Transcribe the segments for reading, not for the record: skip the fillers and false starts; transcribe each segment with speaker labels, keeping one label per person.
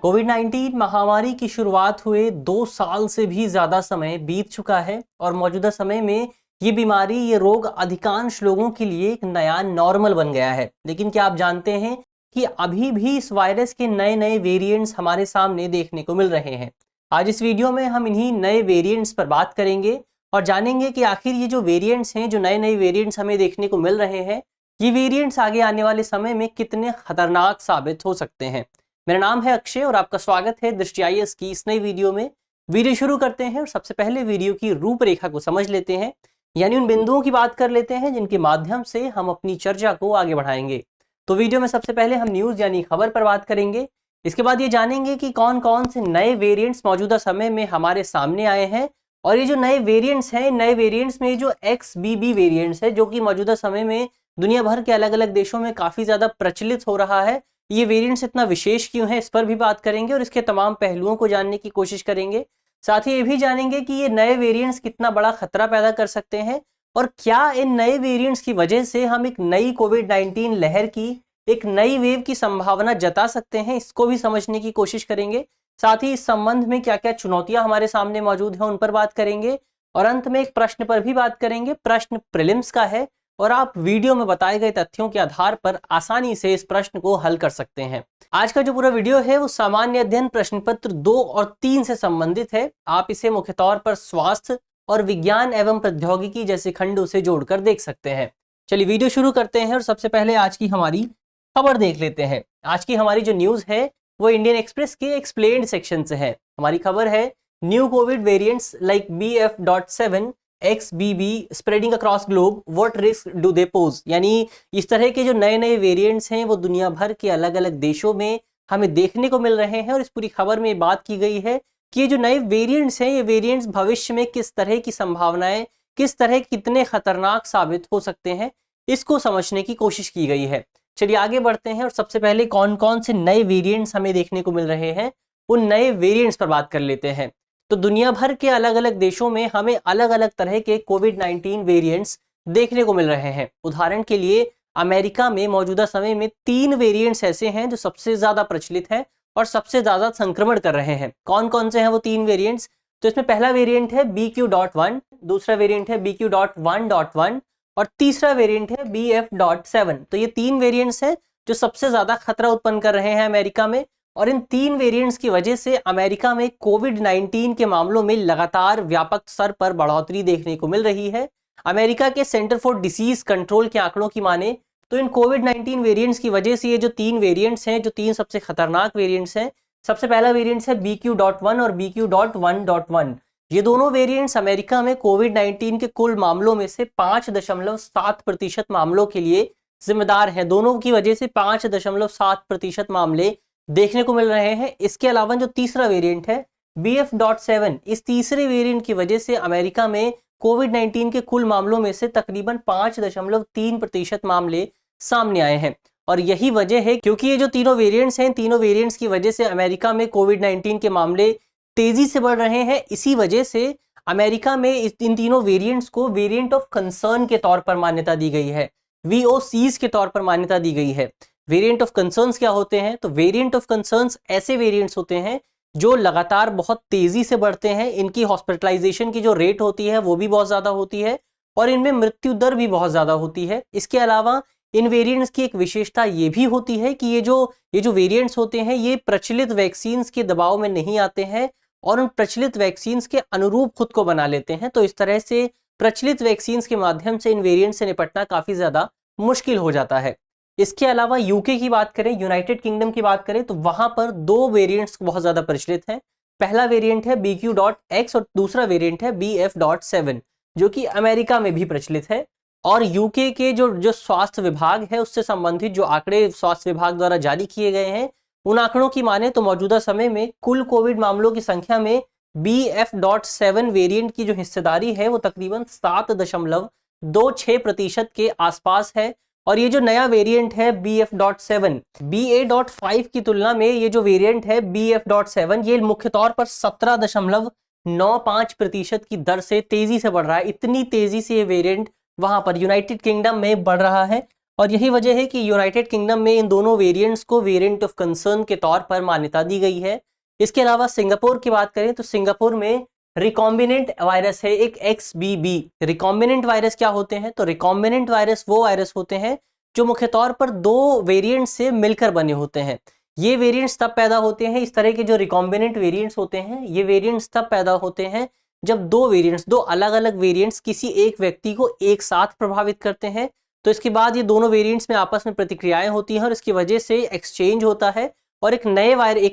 Speaker 1: कोविड-19 महामारी की शुरुआत हुए 2 साल से भी ज़्यादा समय बीत चुका है और मौजूदा समय में ये बीमारी, ये रोग अधिकांश लोगों के लिए एक नया नॉर्मल बन गया है। लेकिन क्या आप जानते हैं कि अभी भी इस वायरस के नए-नए वेरिएंट्स हमारे सामने देखने को मिल रहे हैं। आज इस वीडियो में हम इन्हीं नए वेरिएंट्स पर बात करेंगे और जानेंगे कि आखिर ये जो वेरिएंट्स हैं, जो नए-नए वेरिएंट्स हमें देखने को मिल रहे हैं, ये वेरिएंट्स आगे आने वाले समय में कितने खतरनाक साबित हो सकते हैं। मेरा नाम है अक्षय और आपका स्वागत है दृष्टि आईएएस की इस नई वीडियो में। वीडियो शुरू करते हैं और सबसे पहले वीडियो की रूपरेखा को समझ लेते हैं, यानी उन बिंदुओं की बात कर लेते हैं जिनके माध्यम से हम अपनी चर्चा को आगे बढ़ाएंगे। तो वीडियो में सबसे पहले हम न्यूज़ यानी खबर पर बात करेंगे। इसके बाद ये जानेंगे कि कौन कौन से नए वेरिएंट्स मौजूदा समय में हमारे सामने आए हैं और ये जो नए वेरिएंट्स हैं, नए वेरिएंट्स में जो XBB वेरिएंट्स है, जो कि मौजूदा समय में दुनिया भर के अलग अलग देशों में काफ़ी ज़्यादा प्रचलित हो रहा है, ये वेरिएंट्स इतना विशेष क्यों है, इस पर भी बात करेंगे और इसके तमाम पहलुओं को जानने की कोशिश करेंगे। साथ ही ये भी जानेंगे कि ये नए वेरिएंट्स कितना बड़ा खतरा पैदा कर सकते हैं और क्या इन नए वेरिएंट्स की वजह से हम एक नई कोविड-19 लहर की, एक नई वेव की संभावना जता सकते हैं, इसको भी समझने की कोशिश करेंगे। साथ ही इस संबंध में क्या क्या चुनौतियां हमारे सामने मौजूद हैं, उन पर बात करेंगे और अंत में एक प्रश्न पर भी बात करेंगे। प्रश्न प्रीलिम्स का है और आप वीडियो में बताए गए तथ्यों के आधार पर आसानी से इस प्रश्न को हल कर सकते हैं। आज का जो पूरा वीडियो है वो सामान्य अध्ययन प्रश्न पत्र 2 और 3 से संबंधित है। आप इसे मुख्य तौर पर स्वास्थ्य और विज्ञान एवं प्रौद्योगिकी जैसे खंडों से जोड़कर देख सकते हैं। चलिए वीडियो शुरू करते हैं और सबसे पहले आज की हमारी खबर देख लेते हैं। आज की हमारी जो न्यूज है वो इंडियन एक्सप्रेस के एक्सप्लेन्ड सेक्शन से है। हमारी खबर है new Covid variants like BF.7 XBB spreading across globe, what risk do they pose. यानी इस तरह के जो नए नए वेरिएंट्स हैं वो दुनिया भर के अलग अलग देशों में हमें देखने को मिल रहे हैं और इस पूरी खबर में बात की गई है कि ये जो नए वेरिएंट्स हैं, ये वेरिएंट्स भविष्य में किस तरह की संभावनाएं, किस तरह कितने खतरनाक साबित हो सकते हैं, इसको समझने की कोशिश की गई है। चलिए आगे बढ़ते हैं और सबसे पहले कौन कौन से नए वेरिएंट्स हमें देखने को मिल रहे हैं, उन नए वेरिएंट्स पर बात कर लेते हैं। तो दुनिया भर के अलग अलग देशों में हमें अलग अलग तरह के कोविड-19 वेरिएंट्स देखने को मिल रहे हैं। उदाहरण के लिए अमेरिका में मौजूदा समय में 3 वेरिएंट्स ऐसे हैं जो सबसे ज़्यादा प्रचलित हैं और सबसे ज़्यादा संक्रमण कर रहे हैं। कौन कौन से हैं वो 3 वेरिएंट्स? तो इसमें पहला वेरिएंट है BQ.1, दूसरा वेरिएंट है BQ.1.1 और तीसरा वेरिएंट है BF.7। तो ये 3 वेरिएंट्स हैं जो सबसे ज़्यादा खतरा उत्पन्न कर रहे हैं अमेरिका में और इन 3 वेरिएंट्स की वजह से अमेरिका में कोविड-19 के मामलों में लगातार व्यापक स्तर पर बढ़ोतरी देखने को मिल रही है। अमेरिका के सेंटर फॉर डिसीज कंट्रोल के आंकड़ों की माने तो इन कोविड-19 वेरिएंट्स की वजह से ये जो 3 वेरिएंट्स हैं, जो 3 सबसे खतरनाक वेरिएंट्स हैं, सबसे पहला वेरिएंट्स है BQ.1 और BQ.1.1। ये दोनों वेरिएंट्स अमेरिका में कोविड-19 के कुल मामलों में से 5.7% मामलों के लिए जिम्मेदार हैं। दोनों की वजह से 5.7% मामले देखने को मिल रहे हैं। इसके अलावा जो तीसरा वेरिएंट है BF.7, इस तीसरे वेरिएंट की वजह से अमेरिका में कोविड-19 के कुल मामलों में से तकरीबन 5.3% मामले सामने आए हैं और यही वजह है क्योंकि ये जो तीनों वेरिएंट्स हैं, तीनों वेरिएंट्स की वजह से अमेरिका में कोविड-19 के मामले तेजी से बढ़ रहे हैं। इसी वजह से अमेरिका में इन तीनों वेरिएंट्स को वेरिएंट ऑफ कंसर्न के तौर पर मान्यता दी गई है, VOCs के तौर पर मान्यता दी गई है। वेरिएंट ऑफ कंसर्न्स क्या होते हैं? तो वेरिएंट ऑफ कंसर्न्स ऐसे वेरिएंट्स होते हैं जो लगातार बहुत तेजी से बढ़ते हैं, इनकी हॉस्पिटलाइजेशन की जो रेट होती है वो भी बहुत ज़्यादा होती है और इनमें मृत्यु दर भी बहुत ज़्यादा होती है। इसके अलावा इन वेरिएंट्स की एक विशेषता ये भी होती है कि ये जो वेरिएंट्स होते हैं ये प्रचलित वैक्सीन्स के दबाव में नहीं आते हैं और उन प्रचलित वैक्सीन्स के अनुरूप खुद को बना लेते हैं। तो इस तरह से प्रचलित वैक्सीन्स के माध्यम से इन वेरिएंट्स से निपटना काफ़ी ज़्यादा मुश्किल हो जाता है। इसके अलावा यूके की बात करें, यूनाइटेड किंगडम की बात करें तो वहां पर 2 वेरिएंट्स बहुत ज्यादा प्रचलित हैं। पहला वेरिएंट है BQ.X और दूसरा वेरिएंट है BF.7 जो कि अमेरिका में भी प्रचलित है। और यूके के जो स्वास्थ्य विभाग है उससे संबंधित जो आंकड़े स्वास्थ्य विभाग द्वारा जारी किए गए हैं, उन आंकड़ों की माने तो मौजूदा समय में कुल कोविड मामलों की संख्या में BF.7 वेरिएंट की जो हिस्सेदारी है वो तकरीबन 7.26% के आसपास है। और ये जो नया वेरिएंट है BF.7, BA.5 की तुलना में ये जो वेरिएंट है BF.7 ये मुख्य तौर पर 17.95% की दर से तेजी से बढ़ रहा है। इतनी तेजी से ये वेरिएंट वहां पर यूनाइटेड किंगडम में बढ़ रहा है और यही वजह है कि यूनाइटेड किंगडम में इन दोनों वेरिएंट्स को वेरिएंट ऑफ कंसर्न के तौर पर मान्यता दी गई है। इसके अलावा सिंगापुर की बात करें तो सिंगापुर में रिकॉम्बिनेंट वायरस है एक XBB। रिकॉम्बिनेंट वायरस क्या होते हैं? तो रिकॉम्बिनेंट वायरस वो वायरस होते हैं जो मुख्य तौर पर दो वेरिएंट से मिलकर बने होते हैं। ये वेरिएंट्स तब पैदा होते हैं, इस तरह के जो रिकॉम्बिनेंट वेरिएंट्स होते हैं ये वेरिएंट्स तब पैदा होते हैं जब दो अलग अलग वेरिएंट्स किसी एक व्यक्ति को एक साथ प्रभावित करते हैं। तो इसके बाद ये दोनों वेरिएंट्स में आपस में प्रतिक्रियाएं होती हैं और इसकी वजह से एक्सचेंज होता है और एक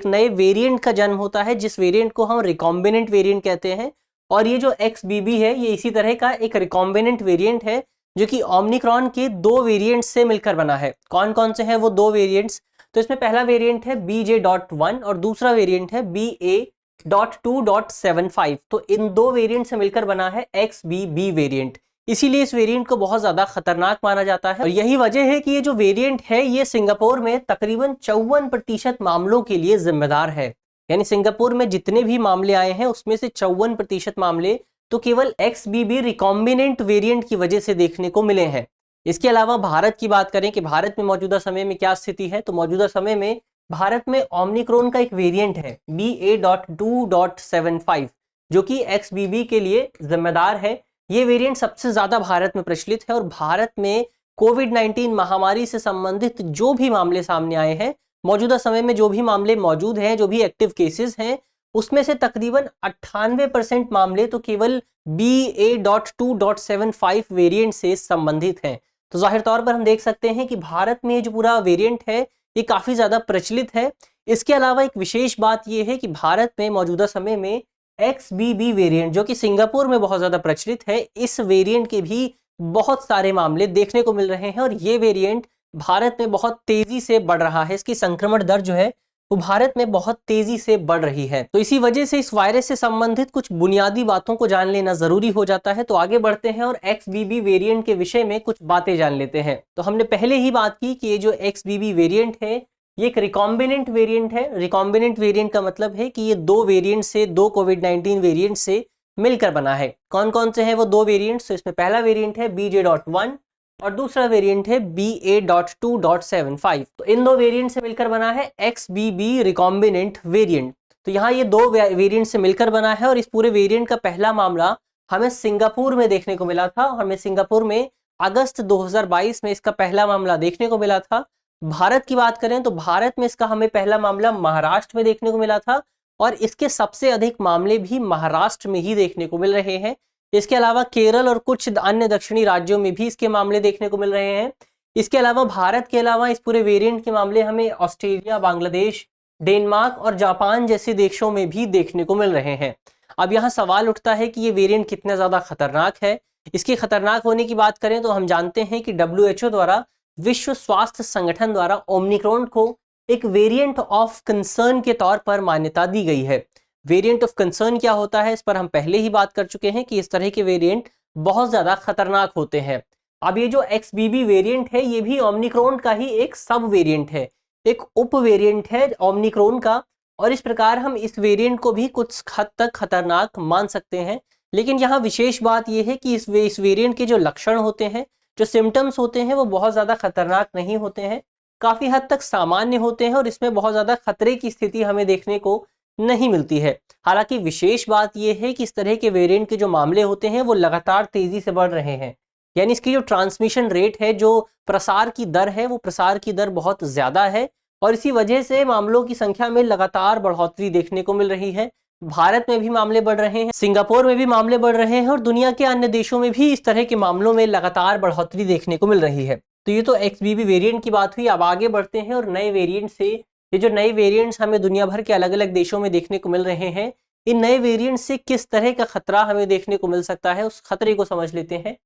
Speaker 1: नए वेरिएंट का जन्म होता है, जिस वेरिएंट को हम रिकॉम्बिनेंट वेरिएंट कहते हैं। और ये जो XBB है ये इसी तरह का एक रिकॉम्बिनेंट वेरिएंट है जो कि ओमिक्रॉन के दो वेरिएंट्स से मिलकर बना है। कौन कौन से हैं वो दो वेरिएंट्स? तो इसमें पहला वेरिएंट है BJ.1 और दूसरा वेरिएंट है BA.2.75। तो इन दो वेरिएंट से मिलकर बना है XBB वेरिएंट। इसीलिए इस वेरिएंट को बहुत ज्यादा खतरनाक माना जाता है और यही वजह है कि ये जो वेरिएंट है ये सिंगापुर में तकरीबन 54% मामलों के लिए जिम्मेदार है। यानी सिंगापुर में जितने भी मामले आए हैं उसमें से 54% मामले तो केवल XBB रिकॉम्बिनेंट वेरिएंट की वजह से देखने को मिले हैं। इसके अलावा भारत की बात करें कि भारत में मौजूदा समय में क्या स्थिति है, तो मौजूदा समय में भारत में ओमिक्रॉन का एक वेरिएंट है BA.2.75 जो कि XBB के लिए जिम्मेदार है। ये वेरिएंट सबसे ज्यादा भारत में प्रचलित है और भारत में कोविड-19 महामारी से संबंधित जो भी मामले सामने आए हैं, मौजूदा समय में जो भी मामले मौजूद हैं, जो भी एक्टिव केसेस हैं, उसमें से तकरीबन 98% मामले तो केवल BA.2.75 वेरिएंट से संबंधित हैं। तो जाहिर तौर पर हम देख सकते हैं कि भारत में जो पूरा वेरिएंट है ये काफी ज्यादा प्रचलित है। इसके अलावा एक विशेष बात यह है कि भारत में मौजूदा समय में XBB वेरिएंट जो कि सिंगापुर में बहुत ज्यादा प्रचलित है, इस वेरिएंट के भी बहुत सारे मामले देखने को मिल रहे हैं और ये वेरिएंट भारत में बहुत तेजी से बढ़ रहा है। इसकी संक्रमण दर जो है वो भारत में बहुत तेजी से बढ़ रही है। तो इसी वजह से इस वायरस से संबंधित कुछ बुनियादी बातों को जान लेना जरूरी हो जाता है। तो आगे बढ़ते हैं और XBB वेरिएंट के विषय में कुछ बातें जान लेते हैं। तो हमने पहले ही बात की कि ये जो XBB वेरिएंट है ये एक रिकॉम्बिनेंट वेरिएंट है। रिकॉम्बिनेंट वेरिएंट का मतलब है कि ये दो वेरिएंट से, दो कोविड-19 वेरिएंट से मिलकर बना है। कौन कौन से हैं वो दो वेरिएंट्स? तो इसमें पहला वेरिएंट है BJ.1 और दूसरा वेरिएंट है BA.2.75। तो इन दो वेरिएंट से मिलकर बना है XBB रिकॉम्बिनेंट वेरिएंट। तो यहाँ ये दो वेरिएंट से मिलकर बना है और इस पूरे वेरिएंट का पहला मामला हमें सिंगापुर में देखने को मिला था। हमें सिंगापुर में अगस्त 2022 में इसका पहला मामला देखने को मिला था। भारत की बात करें तो भारत में इसका हमें पहला मामला महाराष्ट्र में देखने को मिला था और इसके सबसे अधिक मामले भी महाराष्ट्र में ही देखने को मिल रहे हैं। इसके अलावा केरल और कुछ अन्य दक्षिणी राज्यों में भी इसके मामले देखने को मिल रहे हैं। इसके अलावा भारत के अलावा इस पूरे वेरिएंट के मामले हमें ऑस्ट्रेलिया, बांग्लादेश, डेनमार्क और जापान जैसे देशों में भी देखने को मिल रहे हैं। अब यहाँ सवाल उठता है कि ये वेरिएंट कितना ज्यादा खतरनाक है। इसके खतरनाक होने की बात करें तो हम जानते हैं कि WHO द्वारा, विश्व स्वास्थ्य संगठन द्वारा ओमिक्रॉन को एक वेरिएंट ऑफ कंसर्न के तौर पर मान्यता दी गई है। वेरिएंट ऑफ कंसर्न क्या होता है इस पर हम पहले ही बात कर चुके हैं कि इस तरह के वेरिएंट बहुत ज्यादा खतरनाक होते हैं। अब ये जो XBB वेरिएंट है ये भी ओमिक्रॉन का ही एक सब वेरिएंट है, एक उप वेरिएंट है ओमिक्रॉन का, और इस प्रकार हम इस वेरिएंट को भी कुछ हद तक खतरनाक मान सकते हैं। लेकिन यहाँ विशेष बात यह है कि इस वेरिएंट के जो लक्षण होते हैं, जो सिम्टम्स होते हैं, वो बहुत ज्यादा खतरनाक नहीं होते हैं, काफी हद तक सामान्य होते हैं और इसमें बहुत ज्यादा खतरे की स्थिति हमें देखने को नहीं मिलती है। हालांकि विशेष बात यह है कि इस तरह के वेरिएंट के जो मामले होते हैं वो लगातार तेजी से बढ़ रहे हैं। यानी इसकी जो ट्रांसमिशन रेट है, जो प्रसार की दर है, वो प्रसार की दर बहुत ज्यादा है और इसी वजह से मामलों की संख्या में लगातार बढ़ोतरी देखने को मिल रही है। भारत में भी मामले बढ़ रहे हैं, सिंगापुर में भी मामले बढ़ रहे हैं और दुनिया के अन्य देशों में भी इस तरह के मामलों में लगातार बढ़ोतरी देखने को मिल रही है। तो ये तो XBB वेरिएंट की बात हुई। अब आगे बढ़ते हैं और नए वेरिएंट से, ये जो नए वेरिएंट्स हमें दुनिया भर के अलग अलग देशों में देखने को मिल रहे हैं, इन नए वेरिएंट से किस तरह का खतरा हमें देखने को मिल सकता है, उस खतरे को समझ लेते हैं।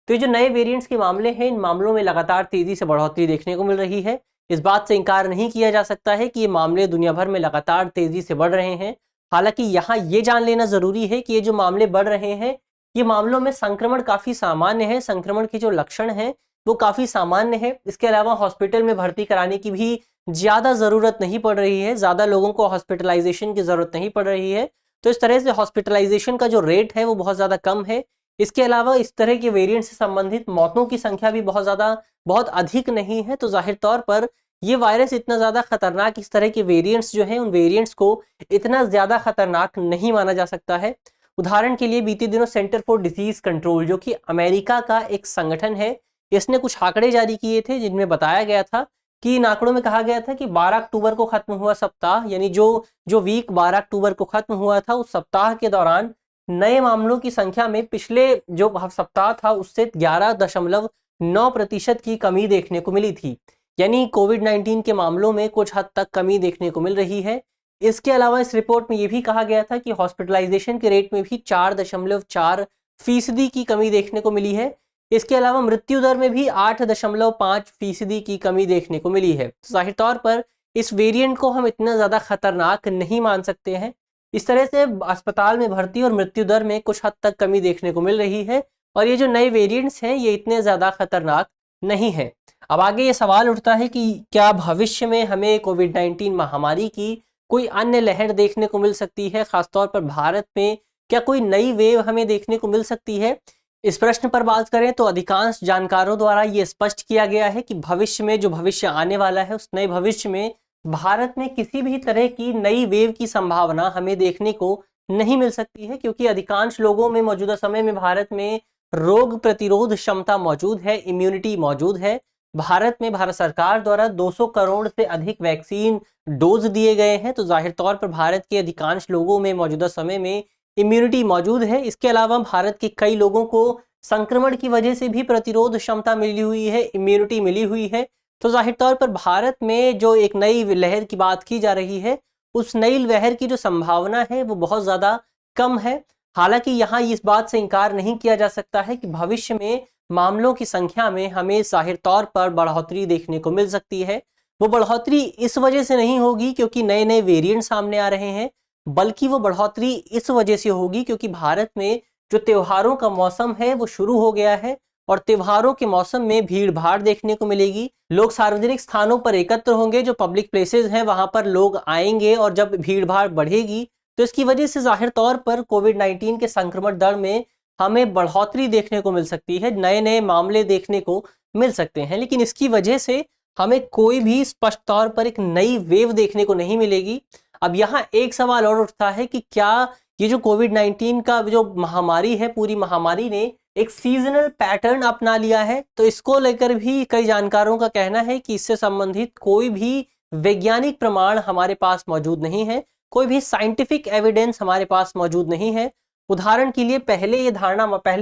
Speaker 1: तो ये जो नए वेरिएंट्स के मामले हैं, इन मामलों में लगातार तेजी से बढ़ोतरी देखने को मिल रही है। इस बात से इनकार नहीं किया जा सकता है कि ये मामले दुनिया भर में लगातार तेजी से बढ़ रहे हैं। हालांकि यहाँ ये जान लेना जरूरी है कि ये जो मामले बढ़ रहे हैं, ये मामलों में संक्रमण काफी सामान्य है, संक्रमण के जो लक्षण हैं वो काफी सामान्य है। इसके अलावा हॉस्पिटल में भर्ती कराने की भी ज्यादा जरूरत नहीं पड़ रही है, ज्यादा लोगों को हॉस्पिटलाइजेशन की जरूरत नहीं पड़ रही है। तो इस तरह से हॉस्पिटलाइजेशन का जो रेट है वो बहुत ज्यादा कम है। इसके अलावा इस तरह के वेरिएंट से संबंधित मौतों की संख्या भी बहुत अधिक नहीं है। तो जाहिर तौर पर ये वायरस इतना ज़्यादा खतरनाक, इस तरह के वेरिएंट्स जो हैं उन वेरिएंट्स को इतना ज़्यादा खतरनाक नहीं माना जा सकता है। उदाहरण के लिए बीते दिनों सेंटर फॉर डिसीज कंट्रोल, जो कि अमेरिका का एक संगठन है, इसने कुछ आंकड़े जारी किए थे जिनमें बताया गया था कि इन आंकड़ों में कहा गया था कि 12 अक्टूबर को खत्म हुआ सप्ताह, यानी जो वीक 12 अक्टूबर को खत्म हुआ था, उस सप्ताह के दौरान नए मामलों की संख्या में पिछले जो सप्ताह था उससे 11.9% की कमी देखने को मिली थी। यानी कोविड-19 के मामलों में कुछ हद तक कमी देखने को मिल रही है। इसके अलावा इस रिपोर्ट में यह भी कहा गया था कि हॉस्पिटलाइजेशन के रेट में भी 4.4% की कमी देखने को मिली है। इसके अलावा मृत्यु दर में भी 8.5% की कमी देखने को मिली है। तो जाहिर तौर पर इस वेरिएंट को हम इतना ज़्यादा खतरनाक नहीं मान सकते हैं। इस तरह से अस्पताल में भर्ती और मृत्यु दर में कुछ हद तक कमी देखने को मिल रही है और ये जो नए वेरिएंट्स हैं ये इतने ज़्यादा खतरनाक नहीं है। अब आगे ये सवाल उठता है कि क्या भविष्य में हमें कोविड-19 महामारी की कोई अन्य लहर देखने को मिल सकती है, खासतौर पर भारत में क्या कोई नई वेव हमें देखने को मिल सकती है? इस प्रश्न पर बात करें तो अधिकांश जानकारों द्वारा ये स्पष्ट किया गया है कि भविष्य में जो भविष्य आने वाला है उस नए भविष्य में भारत में किसी भी तरह की नई वेव की संभावना हमें देखने को नहीं मिल सकती है, क्योंकि अधिकांश लोगों में मौजूदा समय में भारत में रोग प्रतिरोध क्षमता मौजूद है, इम्यूनिटी मौजूद है। भारत में भारत सरकार द्वारा 200 करोड़ से अधिक वैक्सीन डोज दिए गए हैं। तो जाहिर तौर पर भारत के अधिकांश लोगों में मौजूदा समय में इम्यूनिटी मौजूद है। इसके अलावा भारत के कई लोगों को संक्रमण की वजह से भी प्रतिरोध क्षमता मिली हुई है, इम्यूनिटी मिली हुई है। तो जाहिर तौर पर भारत में जो एक नई लहर की बात की जा रही है उस नई लहर की जो संभावना है वो बहुत ज़्यादा कम है। हालांकि यहाँ इस बात से इनकार नहीं किया जा सकता है कि भविष्य में मामलों की संख्या में हमें जाहिर तौर पर बढ़ोतरी देखने को मिल सकती है। वो बढ़ोतरी इस वजह से नहीं होगी क्योंकि नए नए वेरिएंट सामने आ रहे हैं, बल्कि वो बढ़ोतरी इस वजह से होगी क्योंकि भारत में जो त्योहारों का मौसम है वो शुरू हो गया है और त्योहारों के मौसम में भीड़ भाड़ देखने को मिलेगी। लोग सार्वजनिक स्थानों पर एकत्र होंगे, जो पब्लिक प्लेसेस हैं वहां पर लोग आएंगे और जब भीड़ भाड़ बढ़ेगी तो इसकी वजह से जाहिर तौर पर कोविड-19 के संक्रमण दर में हमें बढ़ोतरी देखने को मिल सकती है, नए नए मामले देखने को मिल सकते हैं। लेकिन इसकी वजह से हमें कोई भी स्पष्ट तौर पर एक नई वेव देखने को नहीं मिलेगी। अब यहाँ एक सवाल और उठता है कि क्या ये जो कोविड-19 का जो महामारी है, पूरी महामारी ने एक सीजनल पैटर्न अपना लिया है? तो इसको लेकर भी कई जानकारों का कहना है कि इससे संबंधित कोई भी वैज्ञानिक प्रमाण हमारे पास मौजूद नहीं है, कोई भी साइंटिफिक एविडेंस हमारे पास मौजूद नहीं है। उदाहरण के लिए पहले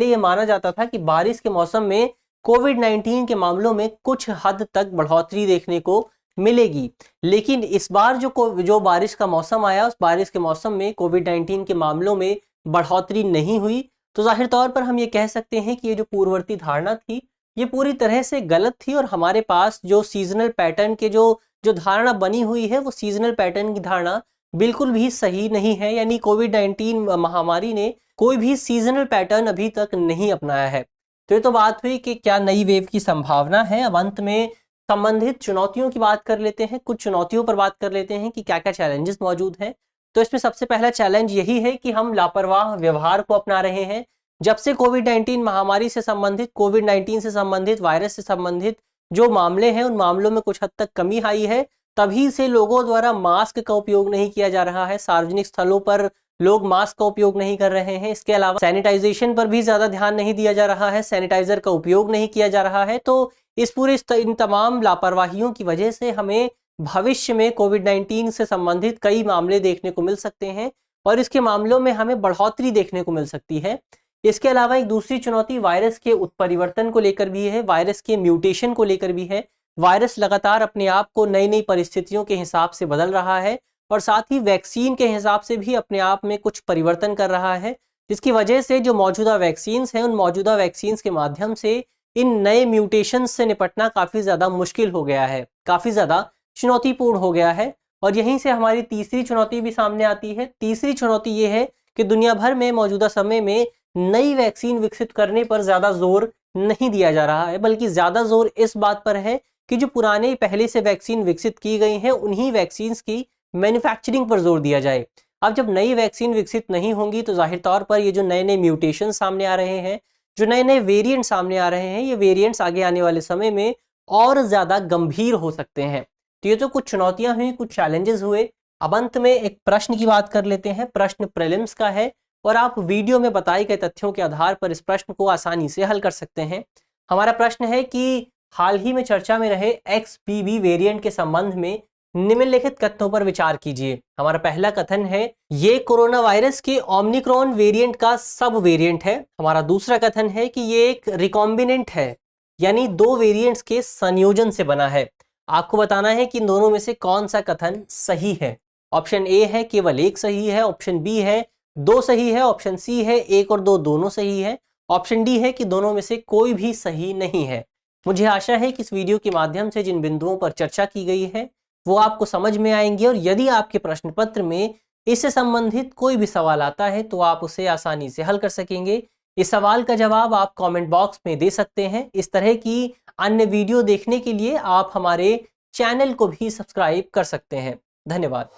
Speaker 1: ये माना जाता था कि बारिश के मौसम में कोविड-19 के मामलों में कुछ हद तक बढ़ोतरी देखने को मिलेगी, लेकिन इस बार जो बारिश का मौसम आया उस बारिश के मौसम में कोविड-19 के मामलों में बढ़ोतरी नहीं हुई। तो जाहिर तौर पर हम ये कह सकते हैं कि ये जो पूर्ववर्ती धारणा थी ये पूरी तरह से गलत थी और हमारे पास जो सीजनल पैटर्न के जो धारणा बनी हुई है वो सीजनल पैटर्न की धारणा बिल्कुल भी सही नहीं है। यानी कोविड-19 महामारी ने कोई भी सीजनल पैटर्न अभी तक नहीं अपनाया है। तो ये तो बात हुई कि क्या नई वेव की संभावना है। अब अंत में संबंधित चुनौतियों की बात कर लेते हैं, कुछ चुनौतियों पर बात कर लेते हैं कि क्या क्या चैलेंजेस मौजूद हैं। तो इसमें सबसे पहला चैलेंज यही है कि हम लापरवाह व्यवहार को अपना रहे हैं। जब से कोविड-19 महामारी से संबंधित, कोविड-19 से संबंधित, वायरस से संबंधित जो मामले हैं उन मामलों में कुछ हद तक कमी आई है, तभी से लोगों द्वारा मास्क का उपयोग नहीं किया जा रहा है, सार्वजनिक स्थलों पर लोग मास्क का उपयोग नहीं कर रहे हैं। इसके अलावा सैनिटाइजेशन पर भी ज्यादा ध्यान नहीं दिया जा रहा है, सैनिटाइजर का उपयोग नहीं किया जा रहा है। तो इन तमाम लापरवाहियों की वजह से हमें भविष्य में कोविड-19 से संबंधित कई मामले देखने को मिल सकते हैं और इसके मामलों में हमें बढ़ोतरी देखने को मिल सकती है। इसके अलावा एक दूसरी चुनौती वायरस के उत्परिवर्तन को लेकर भी है, वायरस के म्यूटेशन को लेकर भी है। वायरस लगातार अपने आप को नई नई परिस्थितियों के हिसाब से बदल रहा है और साथ ही वैक्सीन के हिसाब से भी अपने आप में कुछ परिवर्तन कर रहा है, जिसकी वजह से जो मौजूदा वैक्सीन्स हैं उन मौजूदा वैक्सीन्स के माध्यम से इन नए म्यूटेशंस से निपटना काफ़ी ज़्यादा मुश्किल हो गया है, काफ़ी ज़्यादा चुनौतीपूर्ण हो गया है। और यहीं से हमारी तीसरी चुनौती भी सामने आती है। तीसरी चुनौती ये है कि दुनिया भर में मौजूदा समय में नई वैक्सीन विकसित करने पर ज़्यादा जोर नहीं दिया जा रहा है, बल्कि ज़्यादा जोर इस बात पर है कि जो पुराने पहले से वैक्सीन विकसित की गई हैं उन्हीं वैक्सीन्स की मैन्युफैक्चरिंग पर जोर दिया जाए। अब जब नई वैक्सीन विकसित नहीं होंगी तो जाहिर तौर पर ये जो नए नए म्यूटेशन सामने आ रहे हैं, जो नए नए वेरिएंट सामने आ रहे हैं, ये वेरिएंट्स आगे आने वाले समय में और ज़्यादा गंभीर हो सकते हैं। तो ये तो कुछ चुनौतियां हुई, कुछ चैलेंजेस हुए। अब अंत में एक प्रश्न की बात कर लेते हैं। प्रश्न प्रीलिम्स का है और आप वीडियो में बताए गए तथ्यों के आधार पर इस प्रश्न को आसानी से हल कर सकते हैं। हमारा प्रश्न है कि हाल ही में चर्चा में रहे XBB वेरिएंट के संबंध में निम्नलिखित कथनों पर विचार कीजिए। हमारा पहला कथन है ये कोरोना वायरस के ओमिक्रॉन वेरिएंट का सब वेरिएंट है। हमारा दूसरा कथन है कि ये एक रिकॉम्बिनेंट है, यानी दो वेरिएंट्स के संयोजन से बना है। आपको बताना है कि इन दोनों में से कौन सा कथन सही है। ऑप्शन ए है केवल एक सही है, ऑप्शन बी है दो सही है, ऑप्शन सी है एक और दो दोनों सही है, ऑप्शन डी है कि दोनों में से कोई भी सही नहीं है। मुझे आशा है कि इस वीडियो के माध्यम से जिन बिंदुओं पर चर्चा की गई है वो आपको समझ में आएंगे और यदि आपके प्रश्न पत्र में इससे संबंधित कोई भी सवाल आता है तो आप उसे आसानी से हल कर सकेंगे। इस सवाल का जवाब आप कमेंट बॉक्स में दे सकते हैं। इस तरह की अन्य वीडियो देखने के लिए आप हमारे चैनल को भी सब्सक्राइब कर सकते हैं। धन्यवाद।